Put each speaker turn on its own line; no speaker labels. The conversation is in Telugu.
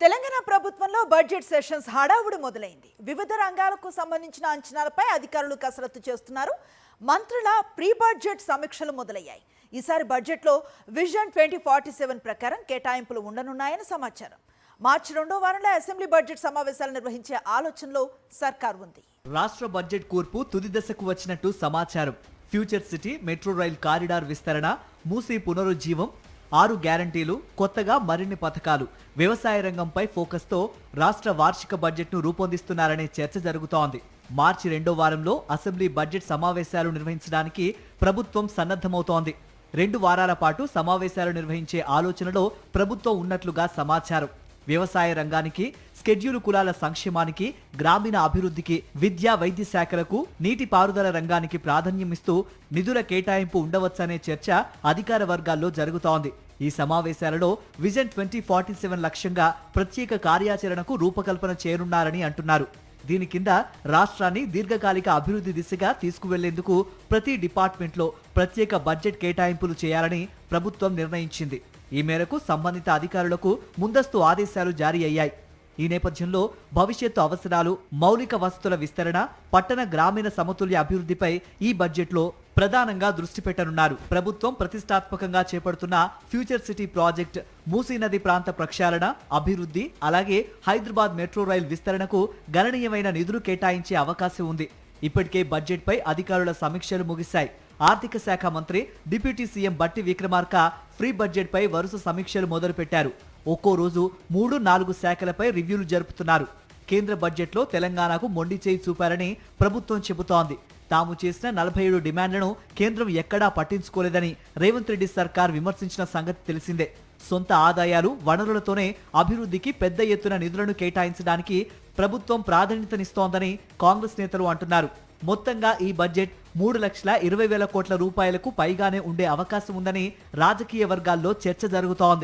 తెలంగాణ ప్రభుత్వంలో బడ్జెట్ సెషన్స్ హడావుడి మొదలైంది. వివిధ రంగాలకు సంబంధించిన అంచనాలపై అధికారులు కసరత్తు చేస్తున్నారు. మంత్రుల ప్రీ బడ్జెట్ సమీక్షలు మొదలయ్యాయి. ఈసారి బడ్జెట్లో విజన్ 2047 ప్రకారం కేటాయింపులు ఉండనున్నాయని సమాచారం. మార్చి 2వ వారంలో అసెంబ్లీ బడ్జెట్ సమావేశాలు నిర్వహించే ఆలోచనలో సర్కార్ ఉంది.
రాష్ట్ర బడ్జెట్ కూర్పు తుది దశకు వచ్చినట్టు సమాచారం. Future city, metro rail corridor విస్తరణ, మూసీ పునరుజ్జీవం, 6 గ్యారంటీలు, కొత్తగా మరిన్ని పథకాలు, వ్యవసాయ రంగంపై ఫోకస్తో రాష్ట్ర వార్షిక బడ్జెట్ను రూపొందిస్తున్నారనే చర్చ జరుగుతోంది. మార్చి 2వ వారంలో అసెంబ్లీ బడ్జెట్ సమావేశాలు నిర్వహించడానికి ప్రభుత్వం సన్నద్ధమవుతోంది. 2 వారాల పాటు సమావేశాలు నిర్వహించే ఆలోచనలో ప్రభుత్వం ఉన్నట్లుగా సమాచారం. వ్యవసాయ రంగానికి, స్కెడ్యూల్ కులాల సంక్షేమానికి, గ్రామీణ అభివృద్ధికి, విద్యా వైద్య శాఖలకు, నీటిపారుదల రంగానికి ప్రాధాన్యమిస్తూ నిధుల కేటాయింపు ఉండవచ్చనే చర్చ అధికార వర్గాల్లో జరుగుతోంది. ఈ సమావేశాలలో విజన్ 2047 లక్ష్యంగా ప్రత్యేక కార్యాచరణకు రూపకల్పన చేయనున్నారని అంటున్నారు. దీని కింద రాష్ట్రాన్ని దీర్ఘకాలిక అభివృద్ధి దిశగా తీసుకువెళ్లేందుకు ప్రతి డిపార్ట్మెంట్లో ప్రత్యేక బడ్జెట్ కేటాయింపులు చేయాలని ప్రభుత్వం నిర్ణయించింది. ఈ మేరకు సంబంధిత అధికారులకు ముందస్తు ఆదేశాలు జారీ అయ్యాయి. ఈ నేపథ్యంలో భవిష్యత్తు అవసరాలు, మౌలిక వసతుల విస్తరణ, పట్టణ గ్రామీణ సమతుల్య అభివృద్ధిపై ఈ బడ్జెట్లో ప్రధానంగా దృష్టి పెట్టనున్నారు. ప్రభుత్వం ప్రతిష్టాత్మకంగా చేపడుతున్న ఫ్యూచర్ సిటీ ప్రాజెక్ట్, మూసీ నది ప్రాంత ప్రక్షాళన, అభివృద్ధి, అలాగే హైదరాబాద్ మెట్రో రైల్ విస్తరణకు గణనీయమైన నిధులు కేటాయించే అవకాశం ఉంది. ఇప్పటికే బడ్జెట్పై అధికారుల సమీక్షలు ముగిశాయి. ఆర్థిక శాఖ మంత్రి, డిప్యూటీ సీఎం బట్టి విక్రమార్క ఫ్రీ బడ్జెట్పై వరుస సమీక్షలు మొదలుపెట్టారు. ఒక్కో రోజు 3-4 శాఖలపై రివ్యూలు జరుపుతున్నారు. కేంద్ర బడ్జెట్లో తెలంగాణకు మొండి చేయి చూపారని ప్రభుత్వం చెబుతోంది. తాము చేసిన 47 డిమాండ్లను కేంద్రం ఎక్కడా పట్టించుకోలేదని రేవంత్ రెడ్డి సర్కార్ విమర్శించిన సంగతి తెలిసిందే. సొంత ఆదాయాలు, వనరులతోనే అభివృద్ధికి పెద్ద ఎత్తున నిధులను కేటాయించడానికి ప్రభుత్వం ప్రాధాన్యతనిస్తోందని కాంగ్రెస్ నేతలు అంటున్నారు. మొత్తంగా ఈ బడ్జెట్ 3,20,000 కోట్ల రూపాయలకు పైగానే ఉండే అవకాశం ఉందని రాజకీయ వర్గాల్లో చర్చ జరుగుతోంది.